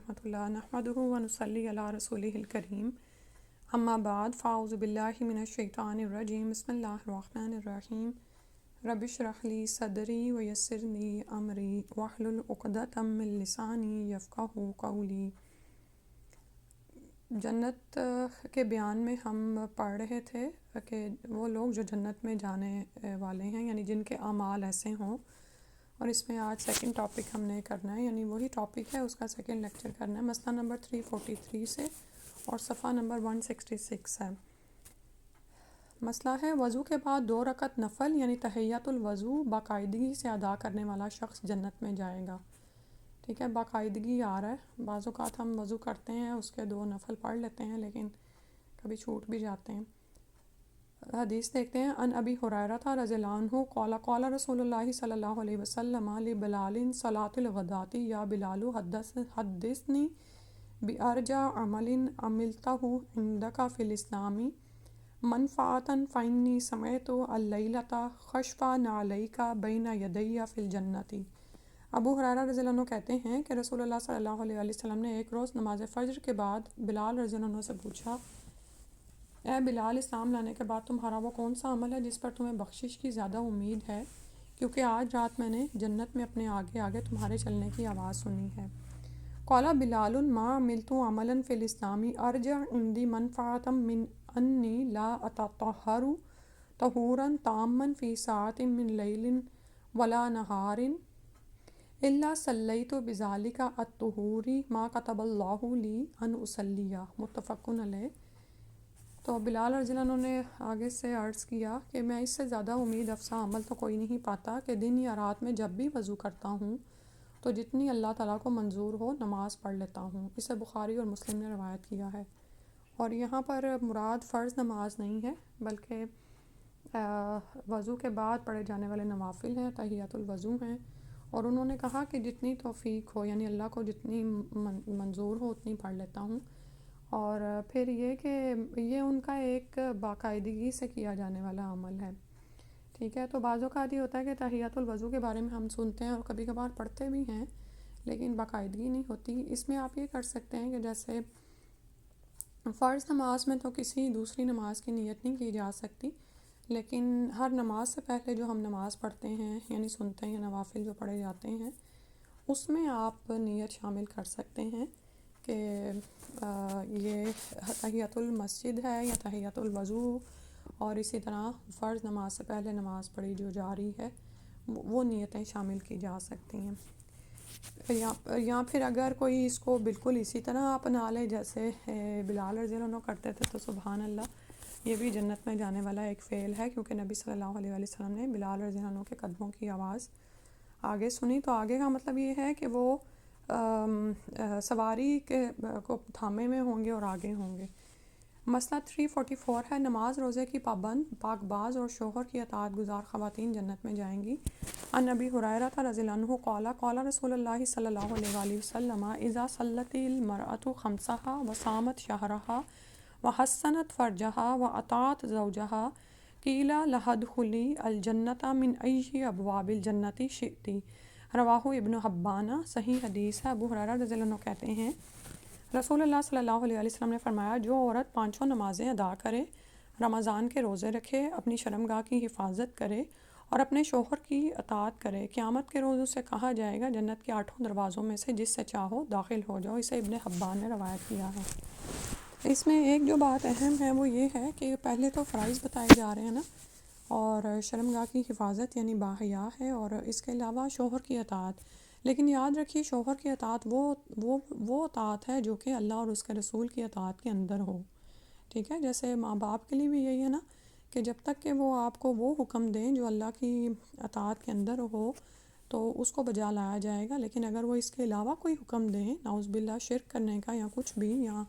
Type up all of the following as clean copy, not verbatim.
رحمۃ اللہ نحمدہ ونصلی علی رسولہ الکریم اما بعد فاعوذ باللہ من الشیطان الرجیم بسم اللہ الرحمن الرحیم رب اشرح لی صدری ویسر لی امری واحلل عقدۃ من لسانی یفقہوا قولی۔ جنت کے بیان میں ہم پڑھ رہے تھے کہ وہ لوگ جو جنت میں جانے والے ہیں یعنی جن کے اعمال ایسے ہوں، اور اس میں آج سیکنڈ ٹاپک ہم نے کرنا ہے، یعنی وہی ٹاپک ہے اس کا سیکنڈ لیکچر کرنا ہے، مسئلہ نمبر 343 سے اور صفحہ نمبر 166 ہے۔ مسئلہ ہے وضو کے بعد 2 رکعت نفل یعنی تحیۃ الوضو باقاعدگی سے ادا کرنے والا شخص جنت میں جائے گا۔ ٹھیک ہے، باقاعدگی آ رہا ہے، بعض اوقات ہم وضو کرتے ہیں اس کے 2 نفل پڑھ لیتے ہیں لیکن کبھی چھوٹ بھی جاتے ہیں۔ حدیث دیکھتے ہیں، ان ابی ہریرہ رضی اللہ عنہ قال قال رسول اللہ صلی اللہ علیہ وسلم لبلال صلاۃ الغداۃ یا بلال حدثنی بارجع عمل عملتہ عندک فی الاسلام منفعۃ فانی سمعت اللیلۃ خشفا نعلیک بین یدی فی الجنۃ۔ ابو ہریرہ رضی اللہ عنہ کہتے ہیں کہ رسول اللہ صلی اللہ علیہ وسلم نے ایک روز نماز فجر کے بعد بلال رضی اللہ عنہ سے پوچھا، اے بلال، اسلام لانے کے بعد تمہارا وہ کون سا عمل ہے جس پر تمہیں بخشش کی زیادہ امید ہے، کیونکہ آج رات میں نے جنت میں اپنے آگے آگے تمہارے چلنے کی آواز سنی ہے۔ قال بلال ما عملت عملا فی الاسلام ارجع عندی منفعۃ من انی لا اتطہر طہورا تاما فی ساعۃ من لیل ولا نہار الا صلیت بذلک الطہور ما کتب اللہ لی ان اصلی، متفق علیہ۔ تو بلال رضی اللہ عنہ نے آگے سے عرض کیا کہ میں اس سے زیادہ امید افزا عمل تو کوئی نہیں پاتا کہ دن یا رات میں جب بھی وضو کرتا ہوں تو جتنی اللہ تعالیٰ کو منظور ہو نماز پڑھ لیتا ہوں۔ اسے بخاری اور مسلم نے روایت کیا ہے، اور یہاں پر مراد فرض نماز نہیں ہے بلکہ وضو کے بعد پڑھے جانے والے نوافل ہیں، تحیۃ الوضو ہیں، اور انہوں نے کہا کہ جتنی توفیق ہو یعنی اللہ کو جتنی منظور ہو اتنی پڑھ لیتا ہوں۔ اور پھر یہ کہ یہ ان کا ایک باقاعدگی سے کیا جانے والا عمل ہے۔ ٹھیک ہے، تو بعض اوقات یہ ہوتا ہے کہ تحیۃ الوضو کے بارے میں ہم سنتے ہیں اور کبھی کبھار پڑھتے بھی ہیں لیکن باقاعدگی نہیں ہوتی۔ اس میں آپ یہ کر سکتے ہیں کہ جیسے فرض نماز میں تو کسی دوسری نماز کی نیت نہیں کی جا سکتی، لیکن ہر نماز سے پہلے جو ہم نماز پڑھتے ہیں یعنی سنتے ہیں، نوافل جو پڑھے جاتے ہیں، اس میں آپ نیت شامل کر سکتے ہیں کہ یہ تحیۃ المسجد ہے یا تحیۃ الوضو، اور اسی طرح فرض نماز سے پہلے نماز پڑھی جو جاری ہے وہ نیتیں شامل کی جا سکتی ہیں۔ یا پھر اگر کوئی اس کو بالکل اسی طرح اپنا لے جیسے بلال رضی اللہ عنہ کرتے تھے تو سبحان اللہ، یہ بھی جنت میں جانے والا ایک فعل ہے، کیونکہ نبی صلی اللہ علیہ وسلم نے بلال رضی اللہ عنہ کے قدموں کی آواز آگے سنی، تو آگے کا مطلب یہ ہے کہ وہ سواری کے کو تھامے میں ہوں گے اور آگے ہوں گے۔ مسئلہ 344 ہے نماز روزے کی پابند پاک باز اور شوہر کی اطاعت گزار خواتین جنت میں جائیں گی۔ ان ابی ہریرہ رضی اللہ عنہ قال قال رسول اللہ صلی اللہ علیہ وآلہ وسلم اذا صلت المرأة خمسها وصامت شهرها وحسنت فرجها واطاعت زوجها قیل لها ادخلی الجنة من ای ابواب الجنة شئت، رواہ ابن حبان، صحیح حدیث ہے۔ ابو ہریرہ رضی اللہ عنہ کہتے ہیں رسول اللہ صلی اللہ علیہ وسلم نے فرمایا، جو عورت 5 نمازیں ادا کرے، رمضان کے روزے رکھے، اپنی شرمگاہ کی حفاظت کرے اور اپنے شوہر کی اطاعت کرے، قیامت کے روز اسے کہا جائے گا جنت کے 8 دروازوں میں سے جس سے چاہو داخل ہو جاؤ۔ اسے ابن حبان نے روایت کیا ہے۔ اس میں ایک جو بات اہم ہے وہ یہ ہے کہ پہلے تو فرائض بتائے جا رہے ہیں نا، اور شرمگاہ کی حفاظت یعنی باحیا ہے، اور اس کے علاوہ شوہر کی اطاعت، لیکن یاد رکھیے شوہر کی اطاعت وہ اطاعت ہے جو کہ اللہ اور اس کے رسول کی اطاعت کے اندر ہو۔ ٹھیک ہے، جیسے ماں باپ کے لیے بھی یہی ہے نا کہ جب تک کہ وہ آپ کو وہ حکم دیں جو اللہ کی اطاعت کے اندر ہو تو اس کو بجا لایا جائے گا، لیکن اگر وہ اس کے علاوہ کوئی حکم دیں نعوذ باللہ شرک کرنے کا یا کچھ بھی، یا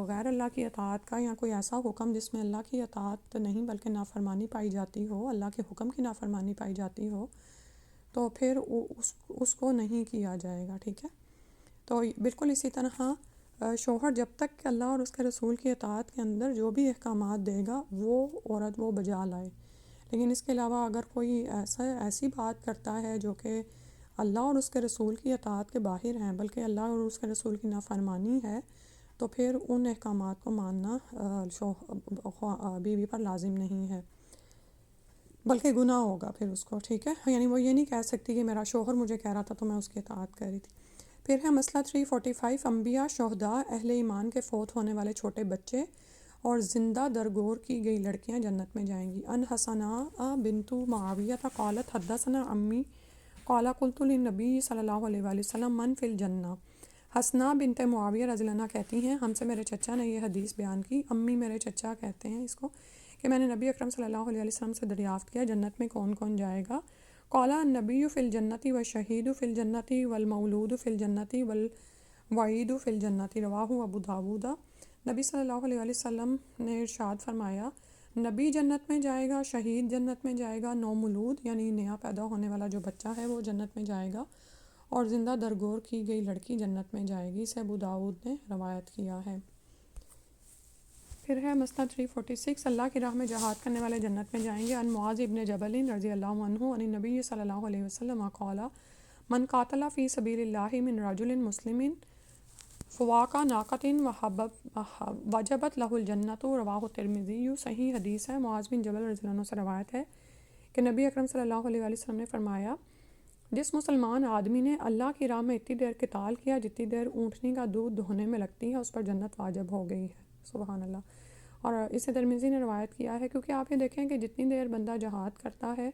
غیر اللہ کی اطاعت کا، یا کوئی ایسا حکم جس میں اللہ کی اطاعت نہیں بلکہ نافرمانی پائی جاتی ہو، اللہ کے حکم کی نافرمانی پائی جاتی ہو، تو پھر اس کو نہیں کیا جائے گا۔ ٹھیک ہے، تو بالکل اسی طرح شوہر جب تک کہ اللہ اور اس کے رسول کی اطاعت کے اندر جو بھی احکامات دے گا وہ عورت وہ بجا لائے، لیکن اس کے علاوہ اگر کوئی ایسی بات کرتا ہے جو کہ اللہ اور اس کے رسول کی اطاعت کے باہر ہیں بلکہ اللہ اور اس کے رسول کی نافرمانی ہے، تو پھر ان احکامات کو ماننا بیوی پر لازم نہیں ہے، بلکہ گناہ ہوگا پھر اس کو، ٹھیک ہے، یعنی وہ یہ نہیں کہہ سکتی کہ میرا شوہر مجھے کہہ رہا تھا تو میں اس کی اطاعت کر رہی تھی۔ پھر ہے مسئلہ 345، انبیاء، شہداء، اہل ایمان کے فوت ہونے والے چھوٹے بچے اور زندہ درگور کی گئی لڑکیاں جنت میں جائیں گی۔ ان حسناء بنت معاویہ قالت حدثنا امی قال قلت للنبی صلی اللہ علیہ وآلہ وسلم من فی الجنہ۔ حسنہ بنت معاویہ رضی اللہ عنہ کہتی ہیں ہم سے میرے چچا نے یہ حدیث بیان کی، امی میرے چچا کہتے ہیں اس کو، کہ میں نے نبی اکرم صلی اللہ علیہ وسلم سے دریافت کیا جنت میں کون کون جائے گا؟ قال النبی فی الجنۃ والشہید فی الجنۃ والمولود فی الجنۃ والوعید فی الجنۃ، رواہ ابو داود۔ نبی صلی اللہ علیہ وسلم نے ارشاد فرمایا نبی جنت میں جائے گا، شہید جنت میں جائے گا، نومولود یعنی نیا پیدا ہونے والا جو بچہ ہے وہ جنت میں جائے گا، اور زندہ درگور کی گئی لڑکی جنت میں جائے گی۔ اسے ابو داود نے روایت کیا ہے۔ پھر ہے مسئلہ 346، اللہ کی راہ میں جہاد کرنے والے جنت میں جائیں گے۔ ان معاذ ابن جبل رضی اللہ عنہ عن نبی صلی اللہ علیہ وسلم قال من قاتل فی سبیل اللہ من رجل مسلم فواق ناقۃ وجبت لہ الجنۃ، رواہ ترمذی۔ صحیح حدیث ہے، معاذ بن جبل رضی اللہ عنہ سے روایت ہے کہ نبی اکرم صلی اللہ علیہ وسلم نے فرمایا جس مسلمان آدمی نے اللہ کی راہ میں اتنی دیر قتال کیا جتنی دیر اونٹنی کا دودھ دہنے میں لگتی ہے، اس پر جنت واجب ہو گئی ہے۔ سبحان اللہ۔ اور اسے ترمذی نے روایت کیا ہے، کیونکہ آپ یہ دیکھیں کہ جتنی دیر بندہ جہاد کرتا ہے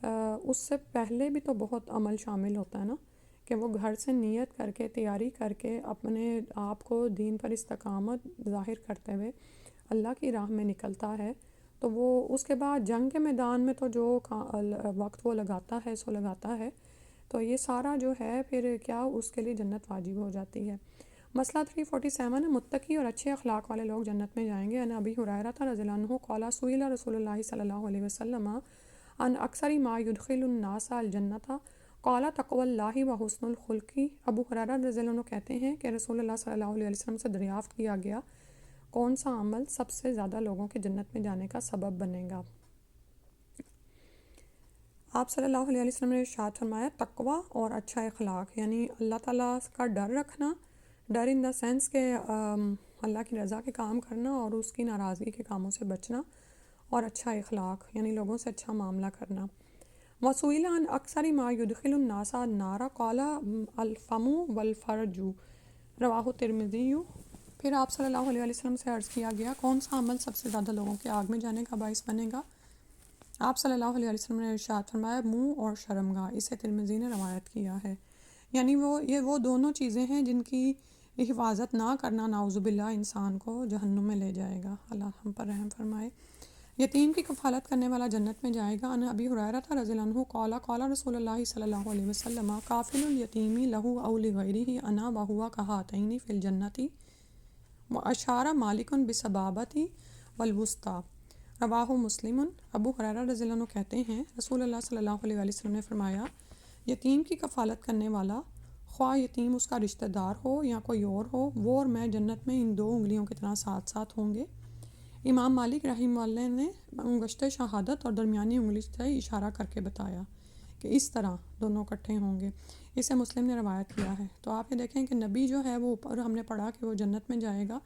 اس سے پہلے بھی تو بہت عمل شامل ہوتا ہے نا، کہ وہ گھر سے نیت کر کے تیاری کر کے اپنے آپ کو دین پر استقامت ظاہر کرتے ہوئے اللہ کی راہ میں نکلتا ہے، تو وہ اس کے بعد جنگ کے میدان میں تو جو وقت وہ لگاتا ہے سو لگاتا ہے، تو یہ سارا جو ہے پھر کیا اس کے لیے جنت واجب ہو جاتی ہے۔ مسئلہ 347 ہے، متقی اور اچھے اخلاق والے لوگ جنت میں جائیں گے۔ ان ابی ہریرہ رضی اللہ عنہ قال سئل رسول اللہ صلی اللہ علیہ وسلم ان اکثر ما يدخل الناس الجنۃ قال تقوی اللہ و حسن الخلق۔ ابو ہریرہ رضی اللہ عنہ کہتے ہیں کہ رسول اللہ صلی اللہ علیہ وسلم سے دریافت کیا گیا کون سا عمل سب سے زیادہ لوگوں کے جنت میں جانے کا سبب بنے گا؟ آپ صلی اللہ علیہ وسلم نے ارشاد فرمایا تقوی اور اچھا اخلاق، یعنی اللہ تعالیٰ کا ڈر رکھنا، ڈر ان دا سینس کہ اللہ کی رضا کے کام کرنا اور اس کی ناراضگی کے کاموں سے بچنا، اور اچھا اخلاق یعنی لوگوں سے اچھا معاملہ کرنا۔ وسئل عن اکثر ما يدخل الناس النار قال الفم والفرج، رواہ ترمذی۔ پھر آپ صلی اللہ علیہ وسلم سے عرض کیا گیا کون سا عمل سب سے زیادہ لوگوں کے آگ میں جانے کا باعث بنے گا؟ آپ صلی اللہ علیہ وسلم نے ارشاد فرمایا منہ اور شرمگاہ۔ اسے ترمذی نے روایت کیا ہے، یعنی وہ دونوں چیزیں ہیں جن کی حفاظت نہ کرنا نعوذ باللہ انسان کو جہنم میں لے جائے گا، اللہ ہم پر رحم فرمائے۔ یتیم کی کفالت کرنے والا جنت میں جائے گا۔ ان ابی ہریرہ رضی اللہ عنہ قال قال رسول اللہ صلی اللہ علیہ وسلم کافل الیتیم لہ او لغیرہ انا وہو کہاتین فی الجنۃ واشار مالک بسبابۃ والوسطی، رواہ مسلم۔ ابو ہریرہ رضی اللہ عنہ کہتے ہیں رسول اللہ صلی اللہ علیہ وسلم نے فرمایا یتیم کی کفالت کرنے والا، خواہ یتیم اس کا رشتہ دار ہو یا کوئی اور ہو، وہ اور میں جنت میں ان دو انگلیوں کی طرح ساتھ ساتھ ہوں گے۔ امام مالک رحمہ اللہ نے انگشت شہادت اور درمیانی انگلی سے اشارہ کر کے بتایا کہ اس طرح دونوں اکٹھے ہوں گے۔ اسے مسلم نے روایت کیا ہے۔ تو آپ یہ دیکھیں کہ نبی جو ہے وہ اوپر ہم نے پڑھا کہ وہ جنت میں جائے گا،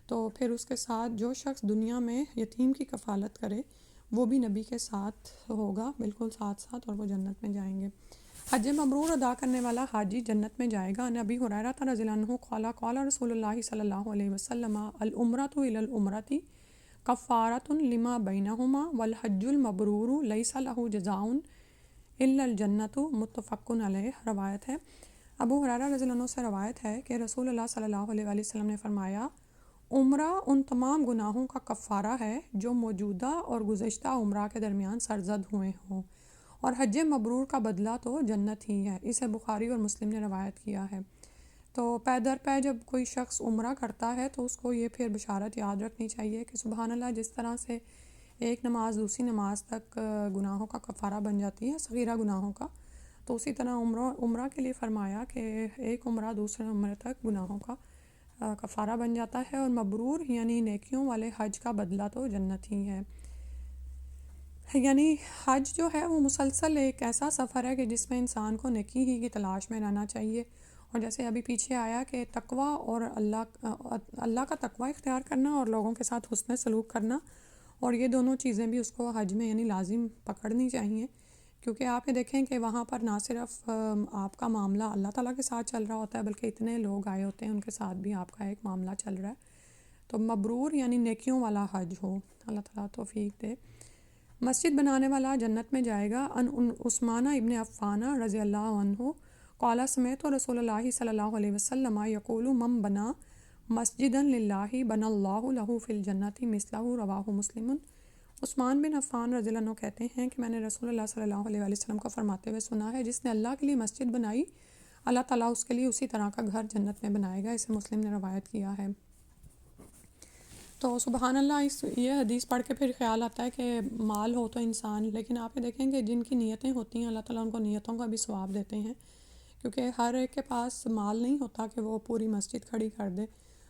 تو پھر اس کے ساتھ جو شخص دنیا میں یتیم کی کفالت کرے وہ بھی نبی کے ساتھ ہوگا، بالکل ساتھ ساتھ، اور وہ جنت میں جائیں گے۔ حج مبرور ادا کرنے والا حاجی جنت میں جائے گا۔ نبی ہریرہ رضی اللہ عنہ قال قال رسول اللہ صلی اللہ علیہ وسلم العمرۃ الی العمرۃ کفارۃ لما بینہما والحج المبرور لیس لہ جزاء الا الجنۃ، متفق علیہ۔ روایت ہے، ابو ہریرہ رضی اللہ عنہ سے روایت ہے کہ رسول اللہ صلی اللہ علیہ وآلہ وسلم نے فرمایا عمرہ ان تمام گناہوں کا کفارہ ہے جو موجودہ اور گزشتہ عمرہ کے درمیان سرزد ہوئے ہوں، اور حج مبرور کا بدلہ تو جنت ہی ہے۔ اسے بخاری اور مسلم نے روایت کیا ہے۔ تو پے در پے جب کوئی شخص عمرہ کرتا ہے تو اس کو یہ پھر بشارت یاد رکھنی چاہیے کہ سبحان اللہ، جس طرح سے ایک نماز دوسری نماز تک گناہوں کا کفارہ بن جاتی ہے، صغیرہ گناہوں کا، تو اسی طرح عمرہ کے لیے فرمایا کہ ایک عمرہ دوسرے عمرے تک گناہوں کا کفارہ بن جاتا ہے، اور مبرور یعنی نیکیوں والے حج کا بدلہ تو جنت ہی ہے۔ یعنی حج جو ہے وہ مسلسل ایک ایسا سفر ہے کہ جس میں انسان کو نیکی ہی کی تلاش میں رہنا چاہیے، اور جیسے ابھی پیچھے آیا کہ تقویٰ اور اللہ کا تقویٰ اختیار کرنا اور لوگوں کے ساتھ حسن سلوک کرنا، اور یہ دونوں چیزیں بھی اس کو حج میں یعنی لازم پکڑنی چاہیے، کیونکہ آپ یہ دیکھیں کہ وہاں پر نہ صرف آپ کا معاملہ اللہ تعالیٰ کے ساتھ چل رہا ہوتا ہے، بلکہ اتنے لوگ آئے ہوتے ہیں ان کے ساتھ بھی آپ کا ایک معاملہ چل رہا ہے، تو مبرور یعنی نیکیوں والا حج ہو، اللہ تعالیٰ توفیق دے۔ مسجد بنانے والا جنت میں جائے گا۔ ان عثمان ابن عفان رضی اللہ عنہ قال سمعت رسول اللہ صلی اللہ علیہ وسلم یقول من بنا مسجدا للہ بنى اللہ لہ فی الجنۃ مثلہ رواہ مسلم۔ عثمان بن عفان رضی اللہ عنہ کہتے ہیں کہ میں نے رسول اللہ صلی اللہ علیہ وسلم کو فرماتے ہوئے سنا ہے، جس نے اللہ کے لیے مسجد بنائی اللہ تعالیٰ اس کے لیے اسی طرح کا گھر جنت میں بنائے گا۔ اسے مسلم نے روایت کیا ہے۔ تو سبحان اللہ، یہ حدیث پڑھ کے پھر خیال آتا ہے کہ مال ہو تو انسان، لیکن آپ یہ دیکھیں کہ جن کی نیتیں ہوتی ہیں اللہ تعالیٰ ان کو نیتوں کا بھی ثواب دیتے ہیں، کیونکہ ہر ایک کے پاس مال نہیں ہوتا کہ وہ پوری مسجد کھڑی کر دے،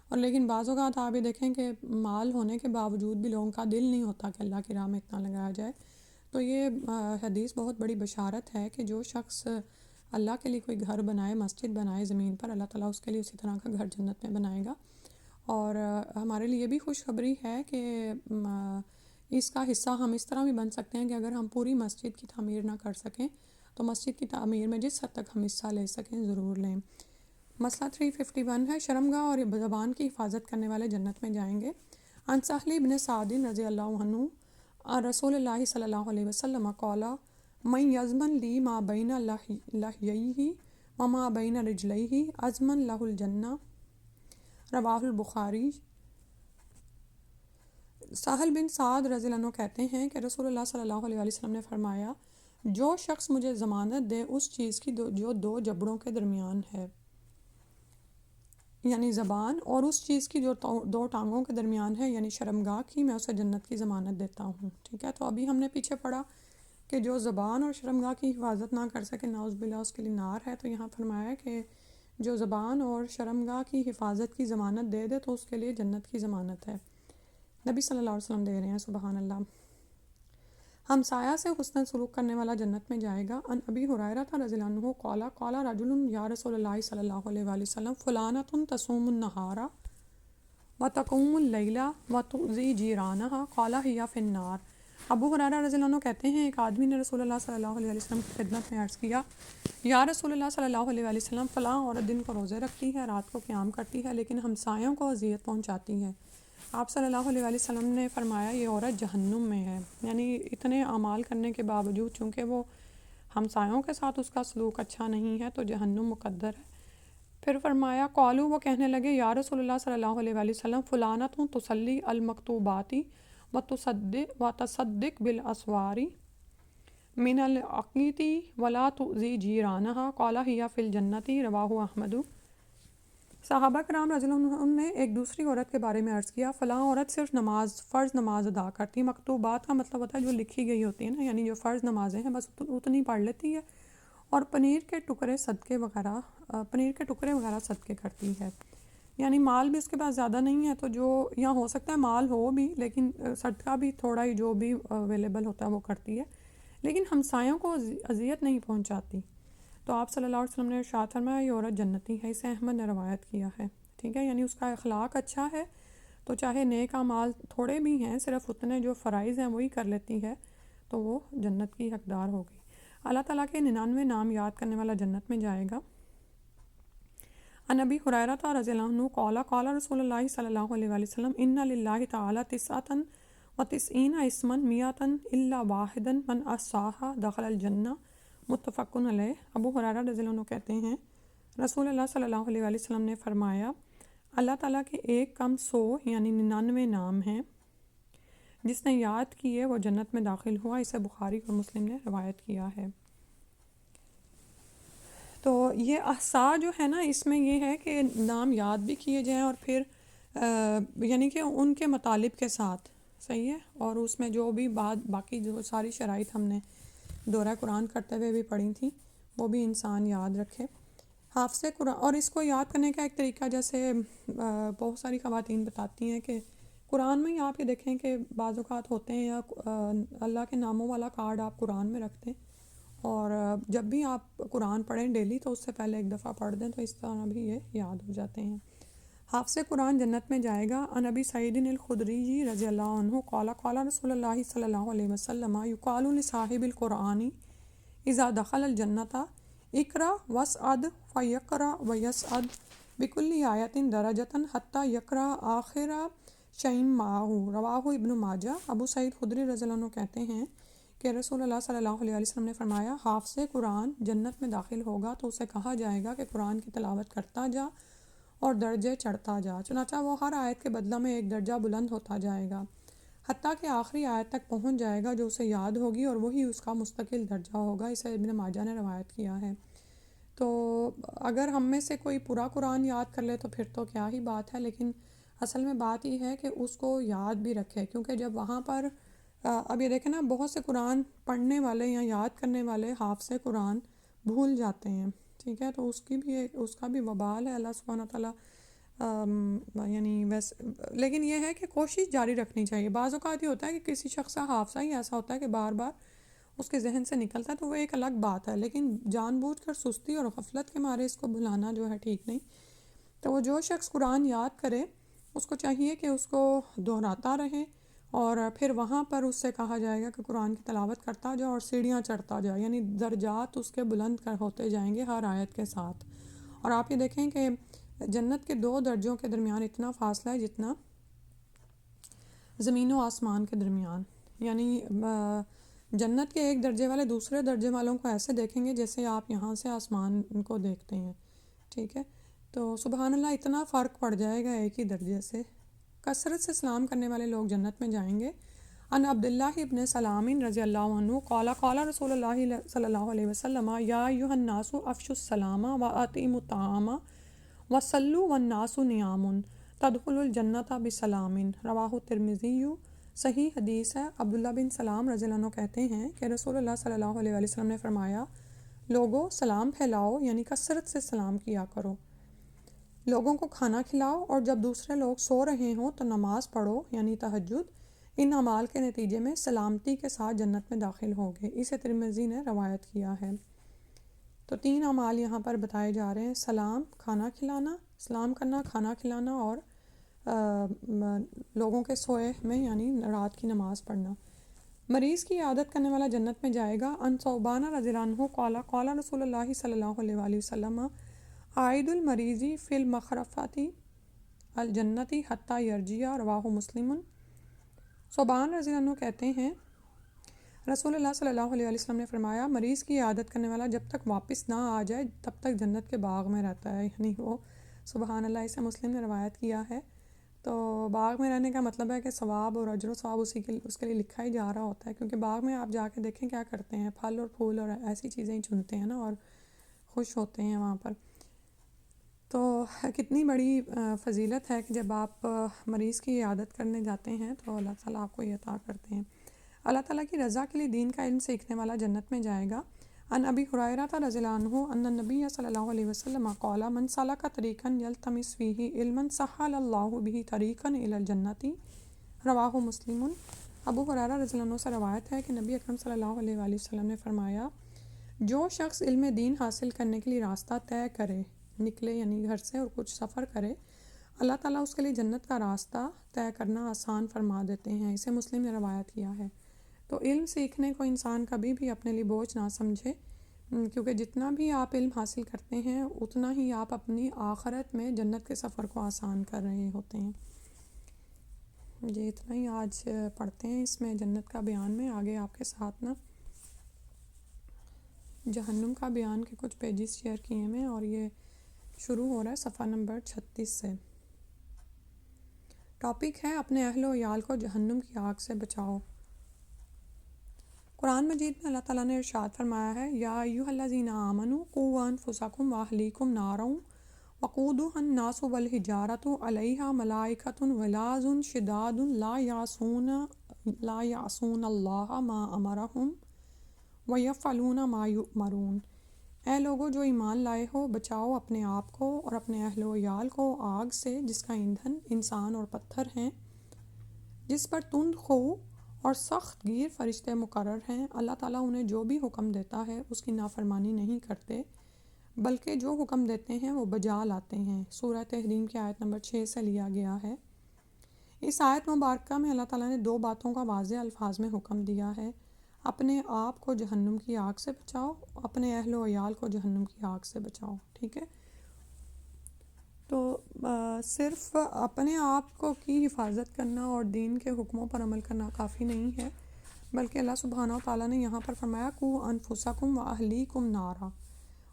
اور لیکن بعض اوقات آپ یہ دیکھیں کہ مال ہونے کے باوجود بھی لوگوں کا دل نہیں ہوتا کہ اللہ کی راہ میں اتنا لگایا جائے۔ تو یہ حدیث بہت بڑی بشارت ہے کہ جو شخص اللہ کے لیے کوئی گھر بنائے، مسجد بنائے زمین پر، اللہ تعالیٰ اس کے لیے اسی طرح کا گھر جنت میں بنائے گا۔ اور ہمارے لیے بھی خوشخبری ہے کہ اس کا حصہ ہم اس طرح بھی بن سکتے ہیں کہ اگر ہم پوری مسجد کی تعمیر نہ کر سکیں تو مسجد کی تعمیر میں جس حد تک ہم حصہ لے سکیں ضرور لیں۔ مسئلہ 351 ہے، شرمگاہ اور زبان کی حفاظت کرنے والے جنت میں جائیں گے۔ عن سہل بن سعد رضی اللہ عنہ عن رسول اللہ صلی اللہ علیہ وسلم قال من یضمن لی ما بین لحییہ وما بین رجلیہ اضمن لہ الجنہ، رواہ البخاری۔ سہل بن سعد رضی اللہ عنہ کہتے ہیں کہ رسول اللہ صلی اللہ علیہ وسلم نے فرمایا، جو شخص مجھے ضمانت دے اس چیز کی جو دو جبڑوں کے درمیان ہے، یعنی زبان، اور اس چیز کی جو دو ٹانگوں کے درمیان ہے یعنی شرمگاہ کی، میں اسے جنت کی ضمانت دیتا ہوں۔ ٹھیک ہے، تو ابھی ہم نے پیچھے پڑھا کہ جو زبان اور شرمگاہ کی حفاظت نہ کر سکے نعوذ باللہ اس کے لیے نار ہے، تو یہاں فرمایا کہ جو زبان اور شرمگاہ کی حفاظت کی ضمانت دے دے تو اس کے لیے جنت کی ضمانت ہے، نبی صلی اللہ علیہ وسلم دے رہے ہیں، سبحان اللہ۔ ہمسایہ سے حسن سلوک کرنے والا جنت میں جائے گا۔ عن ابی ہریرہ رضی اللہ عنہ قال قال رجل یا رسول اللہ صلی اللہ علیہ وآلہ وسلم فلانۃ تصوم النہار وتقوم اللیل وتؤذی جیرانہا قال ہی فی النار۔ ابو ہریرہ رضی اللہ عنہ کہتے ہیں ایک آدمی نے رسول اللہ صلی اللہ علیہ وسلم کی خدمت میں عرض کیا، یا رسول اللہ صلی اللہ علیہ وسلم، فلاں عورت دن کو روزے رکھتی ہے، رات کو قیام کرتی ہے، لیکن ہمسایوں کو اذیت پہنچاتی ہے۔ آپ صلی اللہ علیہ وسلم نے فرمایا یہ عورت جہنم میں ہے، یعنی اتنے اعمال کرنے کے باوجود چونکہ وہ ہمسایوں کے ساتھ اس کا سلوک اچھا نہیں ہے تو جہنم مقدر ہے۔ پھر فرمایا قالو، وہ کہنے لگے یا رسول اللہ صلی اللہ علیہ وسلم فلانۃ تصلی المکتوبات وتصدق بالاسوار من العقیط ولا تؤذی جیرانہا قال ہی فی الجنۃ، رواہ احمد۔ صحابہ کرام رضی اللہ عنہم نے ایک دوسری عورت کے بارے میں عرض کیا، فلاں عورت صرف فرض نماز ادا کرتی ہے، مکتوبات کا مطلب ہوتا ہے جو لکھی گئی ہوتی ہے نا، یعنی جو فرض نمازیں ہیں بس اتنی پڑھ لیتی ہے، اور پنیر کے ٹکڑے وغیرہ صدقے کرتی ہے، یعنی مال بھی اس کے پاس زیادہ نہیں ہے، تو جو یہاں ہو سکتا ہے مال ہو بھی لیکن صدقہ بھی تھوڑا ہی جو بھی اویلیبل ہوتا ہے وہ کرتی ہے، لیکن ہمسایوں کو اذیت نہیں پہنچاتی۔ تو آپ صلی اللہ علیہ وسلم نے ارشاد فرمایا یہ عورت جنتی ہے، اسے احمد نے روایت کیا ہے۔ ٹھیک ہے، یعنی اس کا اخلاق اچھا ہے تو چاہے نیک اعمال تھوڑے بھی ہیں، صرف اتنے جو فرائض ہیں وہی کر لیتی ہے تو وہ جنت کی حقدار ہوگی۔ اللہ تعالیٰ کے 99 نام یاد کرنے والا جنت میں جائے گا۔ عن ابی ہریرہ رضی اللہ عنہ قال قال رسول اللہ صلی اللہ علیہ وسلم ان للہ تعالی 99 اسما 100 الا واحدا من احصاها دخل الجنہ، متفق علیہ۔ ابو ہریرہ رضی اللہ عنہ کہتے ہیں رسول اللہ صلی اللہ علیہ وسلم نے فرمایا، اللہ تعالیٰ کے ایک کم 100 یعنی 99 نام ہیں، جس نے یاد کیے وہ جنت میں داخل ہوا۔ اسے بخاری اور مسلم نے روایت کیا ہے۔ تو یہ احصاء جو ہے نا، اس میں یہ ہے کہ نام یاد بھی کیے جائیں اور پھر یعنی کہ ان کے مطالب کے ساتھ، صحیح ہے، اور اس میں جو بھی باقی جو ساری شرائط ہم نے دورہ قرآن کرتے ہوئے بھی پڑھی تھیں وہ بھی انسان یاد رکھے۔ حافظ قرآن، اور اس کو یاد کرنے کا ایک طریقہ جیسے بہت ساری خواتین بتاتی ہیں کہ قرآن میں ہی آپ یہ دیکھیں کہ بعض اوقات ہوتے ہیں یا اللہ کے ناموں والا کارڈ آپ قرآن میں رکھتے ہیں، اور جب بھی آپ قرآن پڑھیں ڈیلی تو اس سے پہلے ایک دفعہ پڑھ دیں تو اس طرح بھی یہ یاد ہو جاتے ہیں۔ حافظ قرآن جنت میں جائے گا۔ ان ابی سعید الخدری جی رضی اللہ عنہ قال قال رسول اللہ صلی اللہ علیہ وسلم یقال لصاحب القرآن اذا دخل الجنۃ اقرا واسعد فیقرا ویسعد بکل آیت درجۃ حتی یقرا آخر شیء معہ، رواہ ابن ماجہ۔ ابو سعید خدری رضی اللہ عنہ کہتے ہیں کہ رسول اللہ صلی اللہ علیہ وسلم نے فرمایا، حافظ قرآن جنت میں داخل ہوگا تو اسے کہا جائے گا کہ قرآن کی تلاوت کرتا جا اور درجے چڑھتا جا، چنانچہ وہ ہر آیت کے بدلہ میں ایک درجہ بلند ہوتا جائے گا، حتیٰ کہ آخری آیت تک پہنچ جائے گا جو اسے یاد ہوگی اور وہی اس کا مستقل درجہ ہوگا۔ اسے ابن ماجہ نے روایت کیا ہے۔ تو اگر ہم میں سے کوئی پورا قرآن یاد کر لے تو پھر تو کیا ہی بات ہے، لیکن اصل میں بات یہ ہے کہ اس کو یاد بھی رکھے، کیونکہ جب وہاں پر اب یہ دیکھیں نا، بہت سے قرآن پڑھنے والے یا یاد کرنے والے حافظ قرآن بھول جاتے ہیں، ٹھیک ہے، تو اس کا بھی وبال ہے اللہ سبحانہ تعالیٰ، یعنی لیکن یہ ہے کہ کوشش جاری رکھنی چاہیے۔ بعض اوقات یہ ہوتا ہے کہ کسی شخص کا حافظہ ہی ایسا ہوتا ہے کہ بار بار اس کے ذہن سے نکلتا ہے، تو وہ ایک الگ بات ہے، لیکن جان بوجھ کر سستی اور غفلت کے مارے اس کو بھلانا جو ہے ٹھیک نہیں۔ تو وہ جو شخص قرآن یاد کرے اس کو چاہیے کہ اس کو دہراتا رہے، اور پھر وہاں پر اس سے کہا جائے گا کہ قرآن کی تلاوت کرتا جا اور سیڑھیاں چڑھتا جا، یعنی درجات اس کے بلند ہوتے جائیں گے ہر آیت کے ساتھ۔ اور آپ یہ دیکھیں کہ جنت کے 2 درجوں کے درمیان اتنا فاصلہ ہے جتنا زمین و آسمان کے درمیان، یعنی جنت کے ایک درجے والے دوسرے درجے والوں کو ایسے دیکھیں گے جیسے آپ یہاں سے آسمان کو دیکھتے ہیں، ٹھیک ہے، تو سبحان اللہ اتنا فرق پڑ جائے گا ایک ہی درجے سے۔ کثرت سے سلام کرنے والے لوگ جنت میں جائیں گے۔ ان عبداللہ ابن سلام رضی اللہ عنہ قال قال رسول اللہ صلی اللہ علیہ وسلم یا ایھا الناس افشوا السلام واطعموا الطعام وصلوا والناس نیام تدخلوا الجنۃ بسلام، رواہ ترمذی۔ صحیح حدیث ہے۔ عبداللہ بن سلام رضی اللہ عنہ کہتے ہیں کہ رسول اللہ صلی اللہ علیہ وسلم نے فرمایا، لوگو سلام پھیلاؤ، یعنی کثرت سے سلام کیا کرو، لوگوں کو کھانا کھلاؤ، اور جب دوسرے لوگ سو رہے ہوں تو نماز پڑھو، یعنی تہجد۔ ان اعمال کے نتیجے میں سلامتی کے ساتھ جنت میں داخل ہوگے۔ اسے ترمذی نے روایت کیا ہے۔ تو 3 اعمال یہاں پر بتائے جا رہے ہیں: سلام، کھانا کھلانا، سلام کرنا، کھانا کھلانا، اور لوگوں کے سوئے میں یعنی رات کی نماز پڑھنا۔ مریض کی عیادت کرنے والا جنت میں جائے گا۔ ان ثوبان رضی اللہ عنہ قال قال رسول اللہ صلی اللہ علیہ وآلہ وسلم عائد المریضی فی المخرفۃ الجنتی حتی یرجع، رواہ مسلم۔ ثوبان رضی اللہ عنہ کہتے ہیں رسول اللہ صلی اللہ علیہ وسلم نے فرمایا، مریض کی عیادت کرنے والا جب تک واپس نہ آ جائے تب تک جنت کے باغ میں رہتا ہے، یعنی وہ سبحان اللہ، اسے مسلم نے روایت کیا ہے۔ تو باغ میں رہنے کا مطلب ہے کہ ثواب اور اجر و ثواب اس کے لیے لکھا ہی جا رہا ہوتا ہے، کیونکہ باغ میں آپ جا کے دیکھیں کیا کرتے ہیں، پھل اور پھول اور ایسی چیزیں ہی چنتے ہیں نا، اور خوش ہوتے ہیں وہاں پر۔ تو کتنی بڑی فضیلت ہے کہ جب آپ مریض کی عیادت کرنے جاتے ہیں تو اللہ تعالیٰ آپ کو یہ عطا کرتے ہیں۔ اللہ تعالیٰ کی رضا کے لیے دین کا علم سیکھنے والا جنت میں جائے گا۔ ان ابی ہریرہ رضی اللہ عنہ ان النبی صلی اللہ علیہ وسلم قال من سلک طریقا یلتمس فیہ علما سہل اللہ بہ طریقا الی الجنۃ، رواہ مسلم۔ ابو ہریرہ رضی اللہ عنہ سے روایت ہے کہ نبی اکرم صلی اللہ علیہ وآلہ وسلم نے فرمایا، جو شخص علم دین حاصل کرنے کے لیے راستہ طے کرے، نکلے یعنی گھر سے اور کچھ سفر کرے، اللہ تعالیٰ اس کے لیے جنت کا راستہ طے کرنا آسان فرما دیتے ہیں۔ اسے مسلم نے روایت کیا ہے۔ تو علم سیکھنے کو انسان کبھی بھی اپنے لیے بوجھ نہ سمجھے، کیونکہ جتنا بھی آپ علم حاصل کرتے ہیں اتنا ہی آپ اپنی آخرت میں جنت کے سفر کو آسان کر رہے ہوتے ہیں۔ یہ اتنا ہی آج پڑھتے ہیں اس میں جنت کا بیان میں۔ آگے آپ کے ساتھ نا جہنم کا بیان کے کچھ پیجز شیئر کیے میں، اور یہ شروع ہو رہا ہے صفحہ نمبر 36 سے۔ ٹاپک ہے اپنے اہل و عیال کو جہنم کی آگ سے بچاؤ۔ قرآن مجید میں اللہ تعالیٰ نے ارشاد فرمایا ہے، یا ایھا الذین آمنوا قوا انفسکم واہلیکم نارا وقودھا الناس والحجارۃ علیہا ملائکۃ غلاظ شداد لا یعصون اللہ ما امرہم ویفعلون ما یؤمرون۔ اے لوگو جو ایمان لائے ہو، بچاؤ اپنے آپ کو اور اپنے اہل و عیال کو آگ سے جس کا ایندھن انسان اور پتھر ہیں، جس پر تند خو اور سخت گیر فرشتے مقرر ہیں۔ اللہ تعالیٰ انہیں جو بھی حکم دیتا ہے اس کی نافرمانی نہیں کرتے، بلکہ جو حکم دیتے ہیں وہ بجا لاتے ہیں۔ سورہ تحریم کی آیت نمبر 6 سے لیا گیا ہے۔ اس آیت مبارکہ میں اللہ تعالیٰ نے 2 باتوں کا واضح الفاظ میں حکم دیا ہے: اپنے آپ کو جہنم کی آگ سے بچاؤ، اپنے اہل و عیال کو جہنم کی آگ سے بچاؤ۔ ٹھیک ہے، تو صرف اپنے آپ کو کی حفاظت کرنا اور دین کے حکموں پر عمل کرنا کافی نہیں ہے، بلکہ اللہ سبحانہ و تعالیٰ نے یہاں پر فرمایا قُوا انفسکم واہلیکم نارا،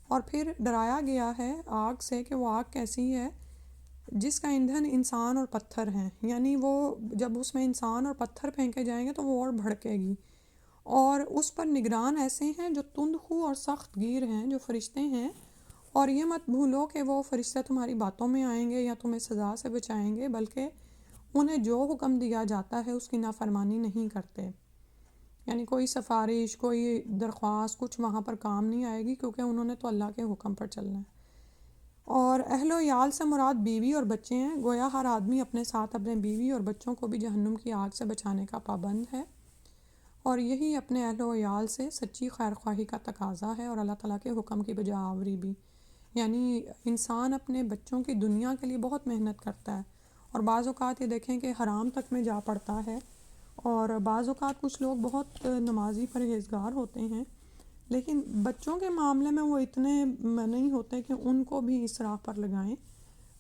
اور پھر ڈرایا گیا ہے آگ سے کہ وہ آگ کیسی ہے جس کا ایندھن انسان اور پتھر ہیں، یعنی وہ جب اس میں انسان اور پتھر پھینکے جائیں گے تو وہ اور بھڑکے گی، اور اس پر نگران ایسے ہیں جو تند خو اور سخت گیر ہیں، جو فرشتے ہیں، اور یہ مت بھولو کہ وہ فرشتے تمہاری باتوں میں آئیں گے یا تمہیں سزا سے بچائیں گے، بلکہ انہیں جو حکم دیا جاتا ہے اس کی نافرمانی نہیں کرتے، یعنی کوئی سفارش، کوئی درخواست کچھ وہاں پر کام نہیں آئے گی، کیونکہ انہوں نے تو اللہ کے حکم پر چلنا ہے۔ اور اہل و عیال سے مراد بیوی اور بچے ہیں، گویا ہر آدمی اپنے ساتھ اپنے بیوی اور بچوں کو بھی جہنم کی آگ سے بچانے کا پابند ہے، اور یہی اپنے اہل و عیال سے سچی خیر خواہی کا تقاضا ہے اور اللہ تعالیٰ کے حکم کی بجا آوری بھی۔ یعنی انسان اپنے بچوں کی دنیا کے لیے بہت محنت کرتا ہے، اور بعض اوقات یہ دیکھیں کہ حرام تک میں جا پڑتا ہے، اور بعض اوقات کچھ لوگ بہت نمازی پرہیزگار ہوتے ہیں، لیکن بچوں کے معاملے میں وہ اتنے نہیں ہوتے کہ ان کو بھی اس راہ پر لگائیں۔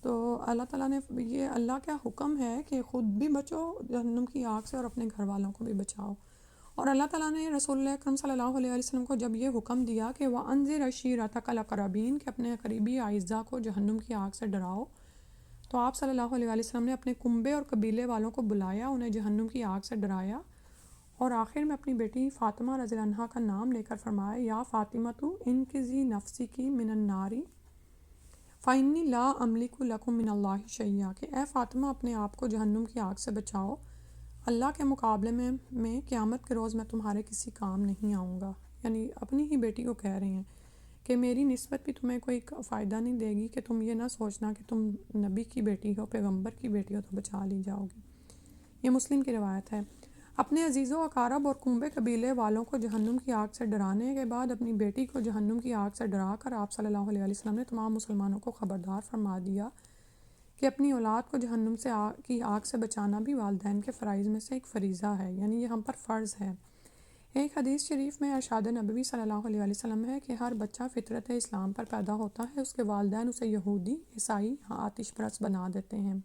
تو اللہ تعالیٰ نے یہ اللہ کا حکم ہے کہ خود بھی بچو جہنم کی آگ سے اور اپنے گھر والوں کو بھی بچاؤ۔ اور اللہ تعالیٰ نے رسول اللہ اکرم صلی اللہ علیہ وسلم کو جب یہ حکم دیا کہ وَأَنذِرْ عَشِيرَتَكَ الْأَقْرَبِينَ کہ اپنے قریبی اعزاء کو جہنم کی آگ سے ڈراؤ، تو آپ صلی اللہ علیہ وسلم نے اپنے کنبے اور قبیلے والوں کو بلایا، انہیں جہنم کی آگ سے ڈرایا، اور آخر میں اپنی بیٹی فاطمہ رضی اللہ عنہا کا نام لے کر فرمایا یا فاطمۃ انقذی نفسک من النار فإنی لا املک لکم من اللہ شیئا، کہ اے فاطمہ اپنے آپ کو جہنم کی آگ سے بچاؤ، اللہ کے مقابلے میں قیامت کے روز میں تمہارے کسی کام نہیں آؤں گا۔ یعنی اپنی ہی بیٹی کو کہہ رہے ہیں کہ میری نسبت بھی تمہیں کوئی فائدہ نہیں دے گی، کہ تم یہ نہ سوچنا کہ تم نبی کی بیٹی ہو، پیغمبر کی بیٹی ہو تو بچا لی جاؤ گی۔ یہ مسلم کی روایت ہے۔ اپنے عزیز و اقارب اور کنبے قبیلے والوں کو جہنم کی آگ سے ڈرانے کے بعد اپنی بیٹی کو جہنم کی آگ سے ڈرا کر آپ صلی اللہ علیہ وسلم نے تمام مسلمانوں کو خبردار فرما دیا کہ اپنی اولاد کو جہنم کی آگ سے بچانا بھی والدین کے فرائض میں سے ایک فریضہ ہے، یعنی یہ ہم پر فرض ہے۔ ایک حدیث شریف میں ارشاد نبوی صلی اللہ علیہ وسلم ہے کہ ہر بچہ فطرت اسلام پر پیدا ہوتا ہے، اس کے والدین اسے یہودی، عیسائی یا آتش پرست بنا دیتے ہیں،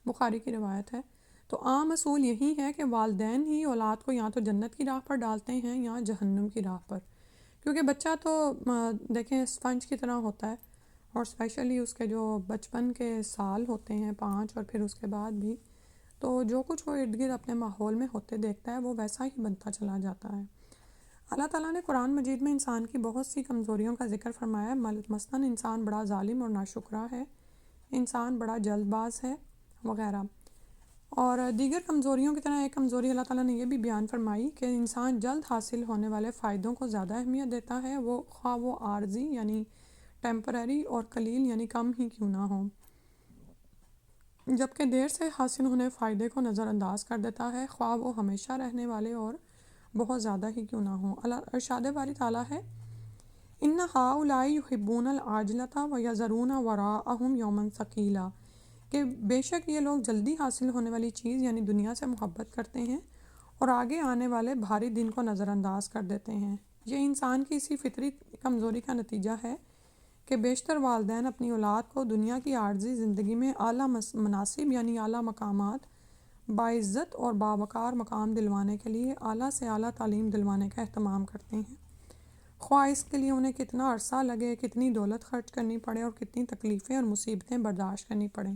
بخاری کی روایت ہے۔ تو عام اصول یہی ہے کہ والدین ہی اولاد کو یا تو جنت کی راہ پر ڈالتے ہیں یا جہنم کی راہ پر، کیونکہ بچہ تو دیکھیں اسپنج کی طرح ہوتا ہے، اور اسپیشلی اس کے جو بچپن کے سال ہوتے ہیں 5، اور پھر اس کے بعد بھی تو جو کچھ وہ ارد گرد اپنے ماحول میں ہوتے دیکھتا ہے وہ ویسا ہی بنتا چلا جاتا ہے۔ اللہ تعالیٰ نے قرآن مجید میں انسان کی بہت سی کمزوریوں کا ذکر فرمایا ہے، مثلاً انسان بڑا ظالم اور ناشکرا ہے، انسان بڑا جلد باز ہے وغیرہ، اور دیگر کمزوریوں کی طرح ایک کمزوری اللہ تعالیٰ نے یہ بھی بیان فرمائی کہ انسان جلد حاصل ہونے والے فائدوں کو زیادہ اہمیت دیتا ہے، وہ خواہ وہ عارضی یعنی ٹیمپرری اور قلیل یعنی کم ہی کیوں نہ ہو، جبکہ دیر سے حاصل ہونے فائدے کو نظر انداز کر دیتا ہے، خواہ وہ ہمیشہ رہنے والے اور بہت زیادہ ہی کیوں نہ ہوں۔ ارشاد باری تعالیٰ ہے ان ہؤلاء یحبون العاجلۃ ویذرون وراءہم یوما ثقیلا، کہ بے شک یہ لوگ جلدی حاصل ہونے والی چیز یعنی دنیا سے محبت کرتے ہیں اور آگے آنے والے بھاری دن کو نظر انداز کر دیتے ہیں۔ یہ انسان کی اسی فطری کمزوری کا نتیجہ ہے کہ بیشتر والدین اپنی اولاد کو دنیا کی عارضی زندگی میں اعلیٰ مناصب یعنی اعلیٰ مقامات، باعزت اور باوقار مقام دلوانے کے لیے اعلیٰ سے اعلیٰ تعلیم دلوانے کا اہتمام کرتے ہیں، خواہ اس کے لیے انہیں کتنا عرصہ لگے، کتنی دولت خرچ کرنی پڑے اور کتنی تکلیفیں اور مصیبتیں برداشت کرنی پڑیں،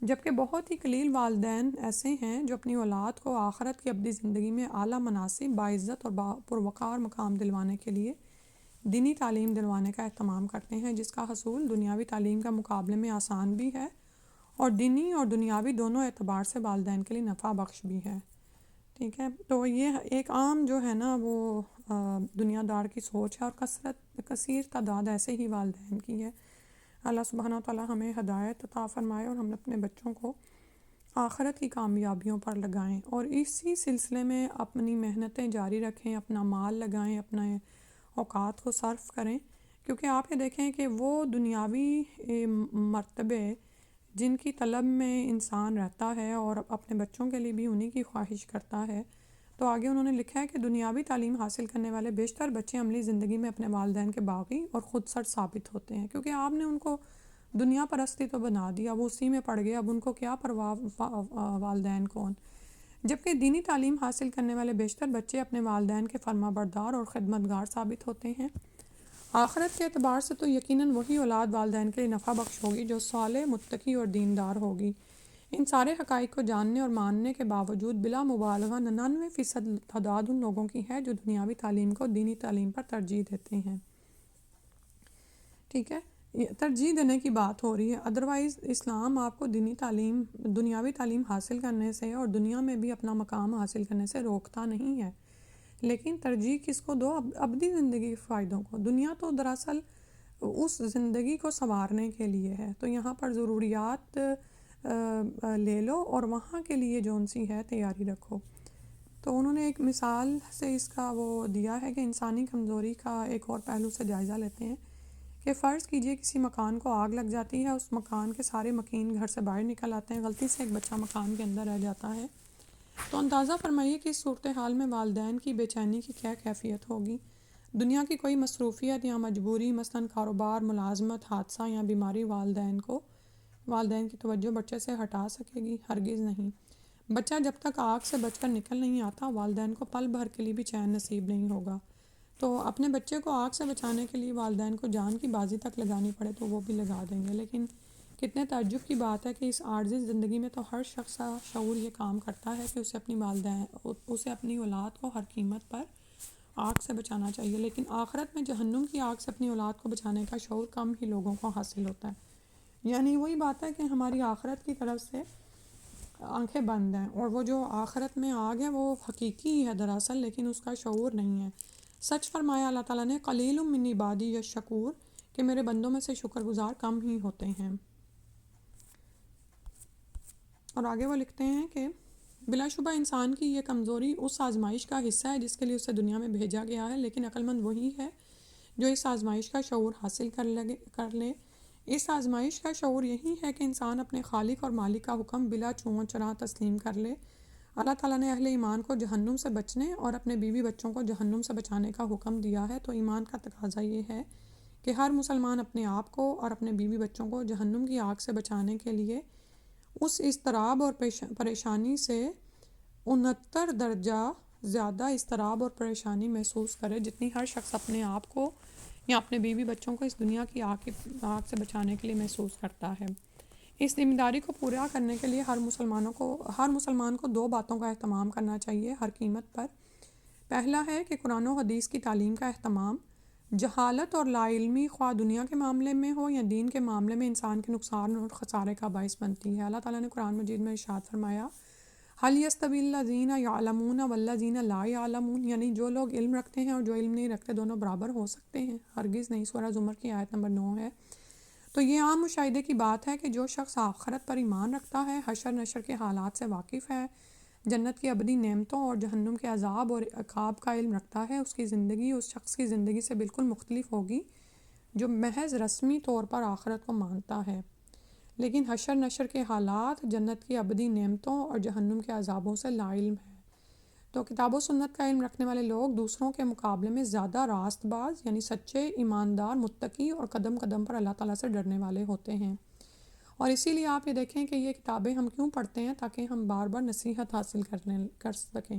جبکہ بہت ہی قلیل والدین ایسے ہیں جو اپنی اولاد کو آخرت کی ابدی زندگی میں اعلیٰ مناصب، باعزت اور پروقار مقام دلوانے کے لیے دینی تعلیم دلوانے کا اہتمام کرتے ہیں، جس کا حصول دنیاوی تعلیم کا مقابلے میں آسان بھی ہے اور دینی اور دنیاوی دونوں اعتبار سے والدین کے لیے نفع بخش بھی ہے۔ ٹھیک ہے، تو یہ ایک عام جو ہے نا وہ دنیا دار کی سوچ ہے، اور کثیر تعداد ایسے ہی والدین کی ہے۔ اللہ سبحانہ و تعالیٰ ہمیں ہدایت عطا فرمائے اور ہم اپنے بچوں کو آخرت کی کامیابیوں پر لگائیں اور اسی سلسلے میں اپنی محنتیں جاری رکھیں، اپنا مال لگائیں، اپنے اوقات کو صرف کریں، کیونکہ آپ یہ دیکھیں کہ وہ دنیاوی مرتبے جن کی طلب میں انسان رہتا ہے اور اپنے بچوں کے لیے بھی انہی کی خواہش کرتا ہے، تو آگے انہوں نے لکھا ہے کہ دنیاوی تعلیم حاصل کرنے والے بیشتر بچے عملی زندگی میں اپنے والدین کے باغی اور خود سر ثابت ہوتے ہیں، کیونکہ آپ نے ان کو دنیا پرستی تو بنا دیا، وہ اسی میں پڑ گئے، اب ان کو کیا پرواہ والدین کون. جبکہ دینی تعلیم حاصل کرنے والے بیشتر بچے اپنے والدین کے فرما بردار اور خدمتگار ثابت ہوتے ہیں. آخرت کے اعتبار سے تو یقیناً وہی اولاد والدین کے لیے نفع بخش ہوگی جو صالح، متقی اور دیندار ہوگی. ان سارے حقائق کو جاننے اور ماننے کے باوجود بلا مبالغہ 99% تعداد ان لوگوں کی ہے جو دنیاوی تعلیم کو دینی تعلیم پر ترجیح دیتے ہیں. ٹھیک ہے، یہ ترجیح دینے کی بات ہو رہی ہے، ادروائز اسلام آپ کو دنیاوی تعلیم حاصل کرنے سے اور دنیا میں بھی اپنا مقام حاصل کرنے سے روکتا نہیں ہے، لیکن ترجیح کس کو دو؟ ابدی زندگی کے فائدوں کو. دنیا تو دراصل اس زندگی کو سنوارنے کے لیے ہے، تو یہاں پر ضروریات لے لو اور وہاں کے لیے جون سی ہے تیاری رکھو. تو انہوں نے ایک مثال سے اس کا وہ دیا ہے کہ انسانی کمزوری کا ایک اور پہلو سے جائزہ لیتے ہیں کہ فرض کیجئے کسی مکان کو آگ لگ جاتی ہے، اس مکان کے سارے مکین گھر سے باہر نکل آتے ہیں، غلطی سے ایک بچہ مکان کے اندر رہ جاتا ہے، تو اندازہ فرمائیے کہ اس صورتحال میں والدین کی بے چینی کی کیا کیفیت ہوگی. دنیا کی کوئی مصروفیت یا مجبوری، مثلاً کاروبار، ملازمت، حادثہ یا بیماری والدین کی توجہ بچے سے ہٹا سکے گی؟ ہرگز نہیں. بچہ جب تک آگ سے بچ کر نکل نہیں آتا، والدین کو پل بھر کے لیے بھی چین نصیب نہیں ہوگا. تو اپنے بچے کو آگ سے بچانے کے لیے والدین کو جان کی بازی تک لگانی پڑے تو وہ بھی لگا دیں گے. لیکن کتنے تعجب کی بات ہے کہ اس عارضی زندگی میں تو ہر شخص کا شعور یہ کام کرتا ہے کہ اسے اپنی اولاد کو ہر قیمت پر آگ سے بچانا چاہیے، لیکن آخرت میں جہنم کی آگ سے اپنی اولاد کو بچانے کا شعور کم ہی لوگوں کو حاصل ہوتا ہے. یعنی وہی بات ہے کہ ہماری آخرت کی طرف سے آنکھیں بند ہیں، اور وہ جو آخرت میں آگ ہے وہ حقیقی ہے دراصل، لیکن اس کا شعور نہیں ہے. سچ فرمایا اللہ تعالیٰ نے، قلیل من عبادی الشکور، کہ میرے بندوں میں سے شکر گزار کم ہی ہوتے ہیں. اور آگے وہ لکھتے ہیں کہ بلا شبہ انسان کی یہ کمزوری اس آزمائش کا حصہ ہے جس کے لیے اسے دنیا میں بھیجا گیا ہے، لیکن عقل مند وہی ہے جو اس آزمائش کا شعور حاصل کر لے. اس آزمائش کا شعور یہی ہے کہ انسان اپنے خالق اور مالک کا حکم بلا چون چرا تسلیم کر لے. اللہ تعالیٰ نے اہل ایمان کو جہنم سے بچنے اور اپنے بیوی بچوں کو جہنم سے بچانے کا حکم دیا ہے، تو ایمان کا تقاضا یہ ہے کہ ہر مسلمان اپنے آپ کو اور اپنے بیوی بچوں کو جہنم کی آگ سے بچانے کے لیے اس اضطراب اور پریشانی سے 69 درجہ زیادہ اضطراب اور پریشانی محسوس کرے جتنی ہر شخص اپنے آپ کو یا اپنے بیوی بچوں کو اس دنیا کی آگ سے بچانے کے لیے محسوس کرتا ہے. اس ذمہ داری کو پورا کرنے کے لیے ہر مسلمان کو 2 باتوں کا اہتمام کرنا چاہیے ہر قیمت پر. پہلا ہے کہ قرآن و حدیث کی تعلیم کا اہتمام. جہالت اور لا علمی خواہ دنیا کے معاملے میں ہو یا دین کے معاملے میں انسان کے نقصان اور خسارے کا باعث بنتی ہے. اللہ تعالیٰ نے قرآن مجید میں ارشاد فرمایا، هل يستوي الذين يعلمون والذين لا يعلمون، یعنی جو لوگ علم رکھتے ہیں اور جو علم نہیں رکھتے دونوں برابر ہو سکتے ہیں؟ ہرگز نہیں. سورہ زمر کی آیت نمبر 9 ہے. تو یہ عام مشاہدے کی بات ہے کہ جو شخص آخرت پر ایمان رکھتا ہے، حشر نشر کے حالات سے واقف ہے، جنت کی ابدی نعمتوں اور جہنم کے عذاب اور عقاب کا علم رکھتا ہے، اس کی زندگی اس شخص کی زندگی سے بالکل مختلف ہوگی جو محض رسمی طور پر آخرت کو مانتا ہے لیکن حشر نشر کے حالات، جنت کی ابدی نعمتوں اور جہنم کے عذابوں سے لا علم ہے. تو کتاب و سنت کا علم رکھنے والے لوگ دوسروں کے مقابلے میں زیادہ راست باز، یعنی سچے، ایماندار، متقی اور قدم قدم پر اللہ تعالیٰ سے ڈرنے والے ہوتے ہیں. اور اسی لیے آپ یہ دیکھیں کہ یہ کتابیں ہم کیوں پڑھتے ہیں؟ تاکہ ہم بار بار نصیحت حاصل کر سکیں.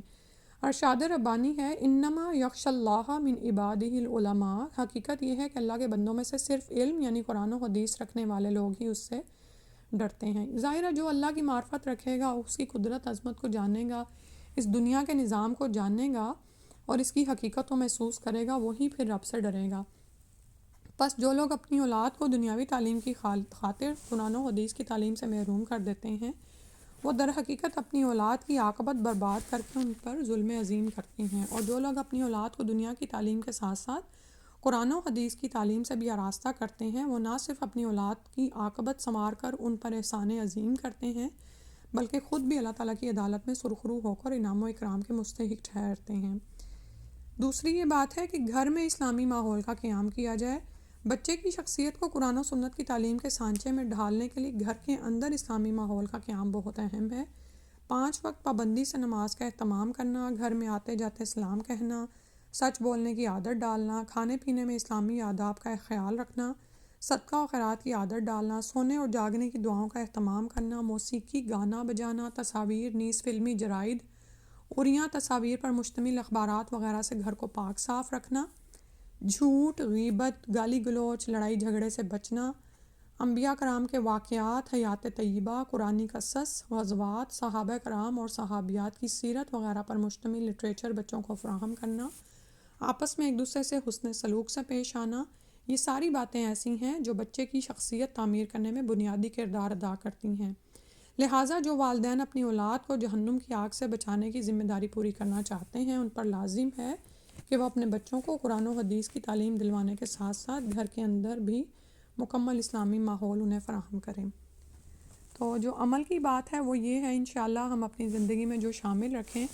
ارشاد ربانی ہے، انما یخشی اللہ من عبادہ العلماء، حقیقت یہ ہے کہ اللہ کے بندوں میں سے صرف علم یعنی قرآن و حدیث رکھنے والے لوگ ہی اس سے ڈرتے ہیں. ظاہر ہے جو اللہ کی معرفت رکھے گا، اس کی قدرت عظمت کو جانے گا، اس دنیا کے نظام کو جانے گا اور اس کی حقیقت کو محسوس کرے گا، وہی پھر رب سے ڈرے گا. بس جو لوگ اپنی اولاد کو دنیاوی تعلیم کی خاطر قرآن و حدیث کی تعلیم سے محروم کر دیتے ہیں، وہ در حقیقت اپنی اولاد کی عاقبت برباد کر کے ان پر ظلم عظیم کرتے ہیں. اور جو لوگ اپنی اولاد کو دنیا کی تعلیم کے ساتھ ساتھ قرآن و حدیث کی تعلیم سے بھی آراستہ کرتے ہیں، وہ نہ صرف اپنی اولاد کی عاقبت سنوار کر ان پر احسان عظیم کرتے ہیں بلکہ خود بھی اللہ تعالیٰ کی عدالت میں سرخرو ہو کر انعام و اکرام کے مستحق ٹھہرتے ہیں۔ دوسری یہ بات ہے کہ گھر میں اسلامی ماحول کا قیام کیا جائے۔ بچے کی شخصیت کو قرآن و سنت کی تعلیم کے سانچے میں ڈھالنے کے لیے گھر کے اندر اسلامی ماحول کا قیام بہت اہم ہے۔ 5 وقت پابندی سے نماز کا اہتمام کرنا، گھر میں آتے جاتے سلام کہنا، سچ بولنے کی عادت ڈالنا، کھانے پینے میں اسلامی آداب کا خیال رکھنا، صدقہ و خیرات کی عادت ڈالنا، سونے اور جاگنے کی دعاؤں کا اہتمام کرنا، موسیقی، گانا بجانا، تصاویر نیز فلمی جرائد اور یا تصاویر پر مشتمل اخبارات وغیرہ سے گھر کو پاک صاف رکھنا، جھوٹ، غیبت، گالی گلوچ، لڑائی جھگڑے سے بچنا، انبیاء کرام کے واقعات، حیات طیبہ، قرآنی قصص، غزوات، صحابہ کرام اور صحابیات کی سیرت وغیرہ پر مشتمل لٹریچر بچوں کو فراہم کرنا، آپس میں ایک دوسرے سے حسن سلوک سے پیش آنا، یہ ساری باتیں ایسی ہیں جو بچے کی شخصیت تعمیر کرنے میں بنیادی کردار ادا کرتی ہیں۔ لہٰذا جو والدین اپنی اولاد کو جہنم کی آگ سے بچانے کی ذمہ داری پوری کرنا چاہتے ہیں، ان پر لازم ہے کہ وہ اپنے بچوں کو قرآن و حدیث کی تعلیم دلوانے کے ساتھ ساتھ گھر کے اندر بھی مکمل اسلامی ماحول انہیں فراہم کریں۔ تو جو عمل کی بات ہے وہ یہ ہے، انشاءاللہ ہم اپنی زندگی میں جو شامل رکھیں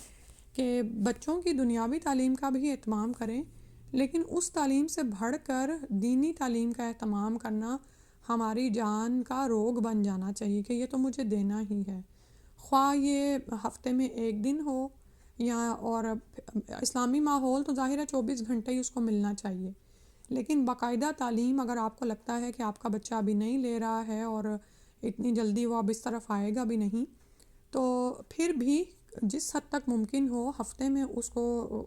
کہ بچوں کی دنیاوی تعلیم کا بھی اہتمام کریں، لیکن اس تعلیم سے بڑھ کر دینی تعلیم کا اہتمام کرنا ہماری جان کا روگ بن جانا چاہیے کہ یہ تو مجھے دینا ہی ہے، خواہ یہ ہفتے میں 1 دن ہو یا اور اسلامی ماحول تو ظاہر ہے 24 گھنٹے ہی اس کو ملنا چاہیے، لیکن باقاعدہ تعلیم اگر آپ کو لگتا ہے کہ آپ کا بچہ ابھی نہیں لے رہا ہے اور اتنی جلدی وہ اب اس طرف آئے گا بھی نہیں، تو پھر بھی جس حد تک ممکن ہو ہفتے میں اس کو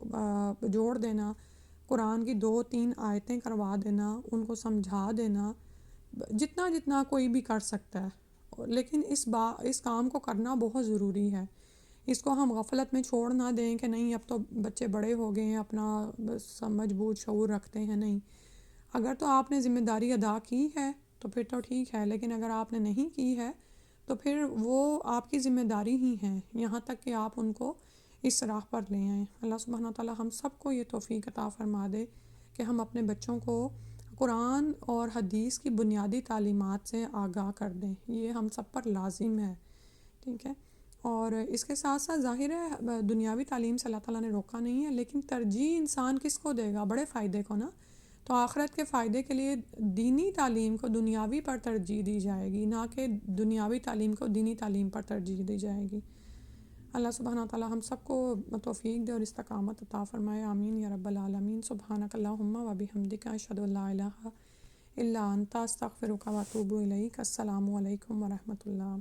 جوڑ دینا، قرآن کی 2-3 آیتیں کروا دینا، ان کو سمجھا دینا، جتنا کوئی بھی کر سکتا ہے، لیکن اس کام کو کرنا بہت ضروری ہے۔ اس کو ہم غفلت میں چھوڑ نہ دیں کہ نہیں اب تو بچے بڑے ہو گئے ہیں، اپنا سمجھ بوجھ شعور رکھتے ہیں، نہیں، اگر تو آپ نے ذمہ داری ادا کی ہے تو پھر تو ٹھیک ہے، لیکن اگر آپ نے نہیں کی ہے تو پھر وہ آپ کی ذمہ داری ہی ہے، یہاں تک کہ آپ ان کو اس راہ پر لے آئیں۔ اللہ سبحانہ تعالیٰ ہم سب کو یہ توفیق عطا فرما دے کہ ہم اپنے بچوں کو قرآن اور حدیث کی بنیادی تعلیمات سے آگاہ کر دیں، یہ ہم سب پر لازم ہے، ٹھیک ہے۔ اور اس کے ساتھ ساتھ ظاہر ہے دنیاوی تعلیم سے اللہ تعالیٰ نے روکا نہیں ہے، لیکن ترجیح انسان کس کو دے گا؟ بڑے فائدے کو نا، تو آخرت کے فائدے کے لیے دینی تعلیم کو دنیاوی پر ترجیح دی جائے گی، نہ کہ دنیاوی تعلیم کو دینی تعلیم پر ترجیح دی جائے گی۔ اللہ سبحانہ تعالیٰ ہم سب کو توفیق دے اور استقامت عطا فرمائے، آمین یا رب العالمین۔ سبحانک اللہم و بحمدک، اشہد ان لا الہ الا انت، استغفرک و اتوب الیک۔ السلام علیکم ورحمۃ اللہ۔